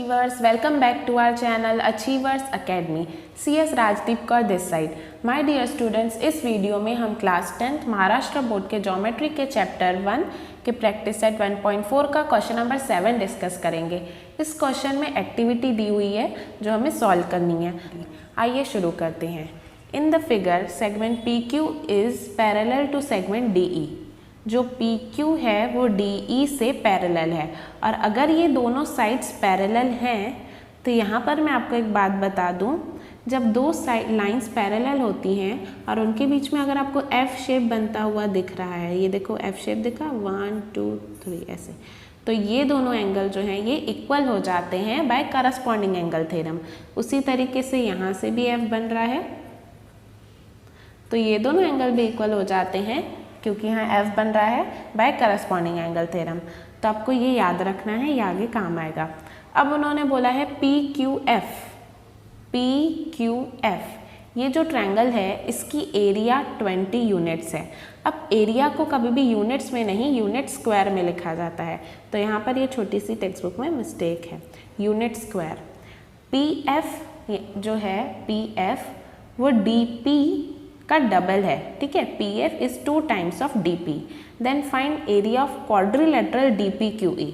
achievers, welcome back to our channel Achievers Academy. CS Rajdeep Kaur this side. My dear students, इस वीडियो में हम class 10th Maharashtra board के geometry के चैप्टर 1 के प्रैक्टिस सेट 1.4 का क्वेश्चन नंबर 7 डिस्कस करेंगे. इस क्वेश्चन में एक्टिविटी दी हुई है जो हमें सॉल्व करनी है. आइए शुरू करते हैं. In the figure segment PQ is parallel to segment DE. जो PQ है वो DE से पैरेलल है, और अगर ये दोनों साइड्स पैरेलल हैं तो यहाँ पर मैं आपको एक बात बता दूँ, जब दो साइड लाइंस पैरेलल होती हैं और उनके बीच में अगर आपको F शेप बनता हुआ दिख रहा है, ये देखो F शेप दिखा 1 2 3 ऐसे, तो ये दोनों एंगल जो हैं ये इक्वल हो जाते हैं बाय करस्पॉन्डिंग एंगल थ्योरम. उसी तरीके से यहाँ से भी F बन रहा है, तो ये दोनों एंगल भी इक्वल हो जाते हैं क्योंकि यहाँ F बन रहा है बाय करस्पॉन्डिंग एंगल थ्योरम. तो आपको ये याद रखना है, ये आगे काम आएगा. अब उन्होंने बोला है PQF. ये जो ट्रायंगल है इसकी एरिया 20 यूनिट्स है. अब एरिया को कभी भी यूनिट्स में नहीं, यूनिट स्क्वायर में लिखा जाता है, तो यहाँ पर ये छोटी सी टेक्स्ट बुक में मिस्टेक है, यूनिट स्क्वायर. PF जो है PF वो DP का डबल है, ठीक है. PF is 2 times of DP. Then find area of quadrilateral DPQE.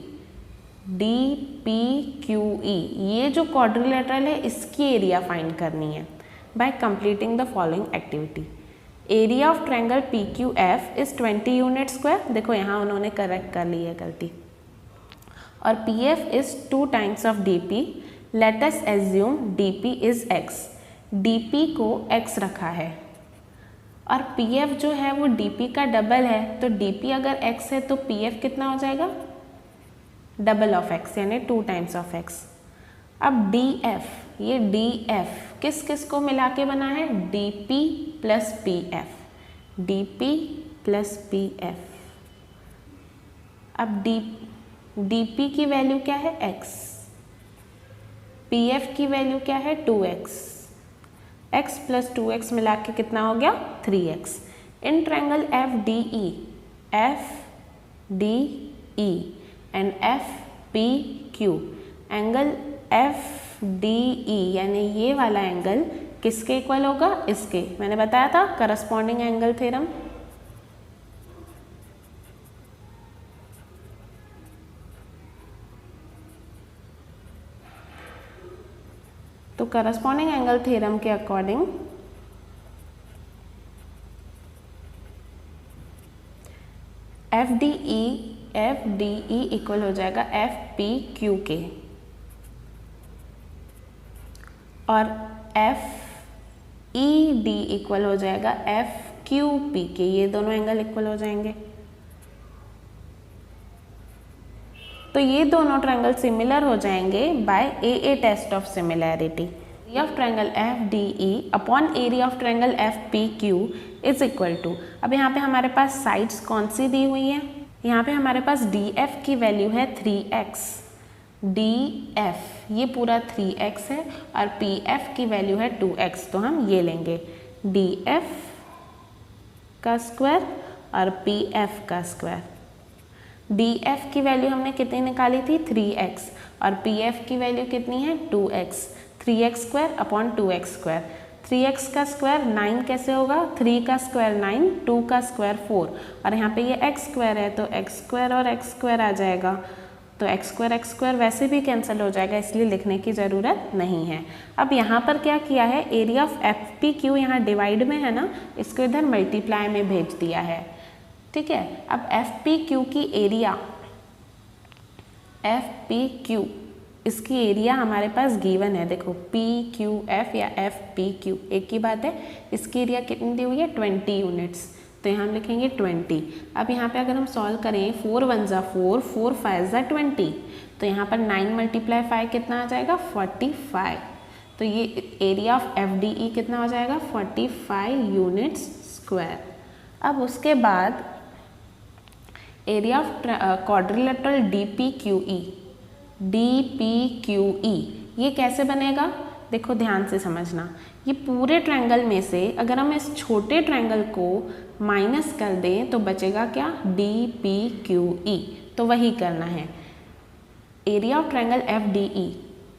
DPQE ये जो क्वाड्रिलेटरल है इसकी एरिया फाइंड करनी है bye completing the following activity. Area of triangle PQF is 20 unit square. देखो यहाँ उन्होंने करेक्ट कर ली है गलती. और PF is 2 times of DP. Let us assume DP is X. DP को X रखा है और PF जो है वो DP का डबल है, तो DP अगर X है तो PF कितना हो जाएगा, डबल ऑफ X यानी 2 टाइम्स ऑफ X. अब DF, ये DF किस किस को मिला के बना है, DP plus PF. DP plus PF. अब DP की वैल्यू क्या है X, PF की वैल्यू क्या है 2X. X प्लस 2X मिला के कितना हो गया 3X. In triangle FDE and FPQ, angle FDE यानी ये वाला एंगल किसके इक्वल होगा, इसके. मैंने बताया था करस्पॉन्डिंग एंगल थ्योरम. तो करस्पॉन्डिंग एंगल थ्योरम के अकॉर्डिंग FDE इक्वल हो जाएगा FPQ के, और FED इक्वल हो जाएगा FQP के. ये दोनों एंगल इक्वल हो जाएंगे. तो ये दोनों ट्रायंगल सिमिलर हो जाएंगे by AA test of similarity. Area of triangle FDE upon area of triangle FPQ is equal to, अब यहाँ पे हमारे पास साइड्स कौन सी दी हुई हैं, यहाँ पे हमारे पास DF की वैल्यू है 3X. DF ये पूरा 3X है और PF की वैल्यू है 2X, तो हम ये लेंगे DF का स्क्वायर और PF का स्क्वायर. DF की वैल्यू हमने कितनी निकाली थी 3X, और PF की वैल्यू कितनी है 2X. 3X square upon 2X square. 3X का स्क्वायर 9 कैसे होगा, 3 का स्क्वायर 9, 2 का स्क्वायर 4, और यहाँ पे ये X स्क्वायर है तो X स्क्वायर और X स्क्वायर आ जाएगा. तो X स्क्वायर वैसे भी कैंसिल हो जाएगा, इसलिए लिखने की ज़रूरत नहीं है. अब यहाँ पर क्या किया है, एरिया ऑफ FPQ यहाँ डिवाइड में है ना, इसको इधर मल्टीप्लाई में भेज दिया है, ठीक है. अब FPQ की एरिया, FPQ इसकी एरिया हमारे पास गिवन है. देखो PQF या FPQ एक ही बात है. इसकी एरिया कितनी दी हुई है 20 यूनिट्स, तो यहाँ हम लिखेंगे 20. अब यहाँ पे अगर हम सॉल्व करें 4 1 ज़ा 4, 4 5 ज़ा 20, तो यहाँ पर 9 × 5 कितना आ जाएगा 45. तो ये एरिया ऑफ FDE कितना हो जाएगा 45 यूनिट्स स्क्वायर. अब उसके बाद एरिया ऑफ क्वाड्रिलेटरल DPQE ये कैसे बनेगा, देखो ध्यान से समझना. ये पूरे ट्रायंगल में से अगर हम इस छोटे ट्रायंगल को माइनस कर दें तो बचेगा क्या DPQE. तो वही करना है. Area of triangle FDE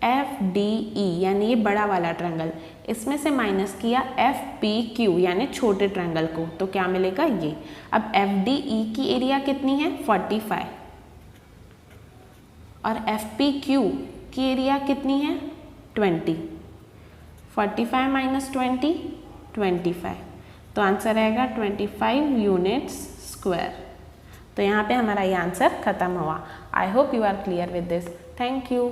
F D E यानी ये बड़ा वाला ट्रायंगल, इसमें से माइनस किया एफ पी क्यू यानी छोटे ट्रायंगल को, तो क्या मिलेगा ये। अब एफ डी ई की एरिया कितनी है 45 और एफ पी क्यू की एरिया कितनी है 20। 45 माइनस 20 25, तो आंसर रहेगा 25 यूनिट्स स्क्वायर। तो यहाँ पे हमारा ये आंसर खत्म हुआ। I hope you are clear with this. Thank you.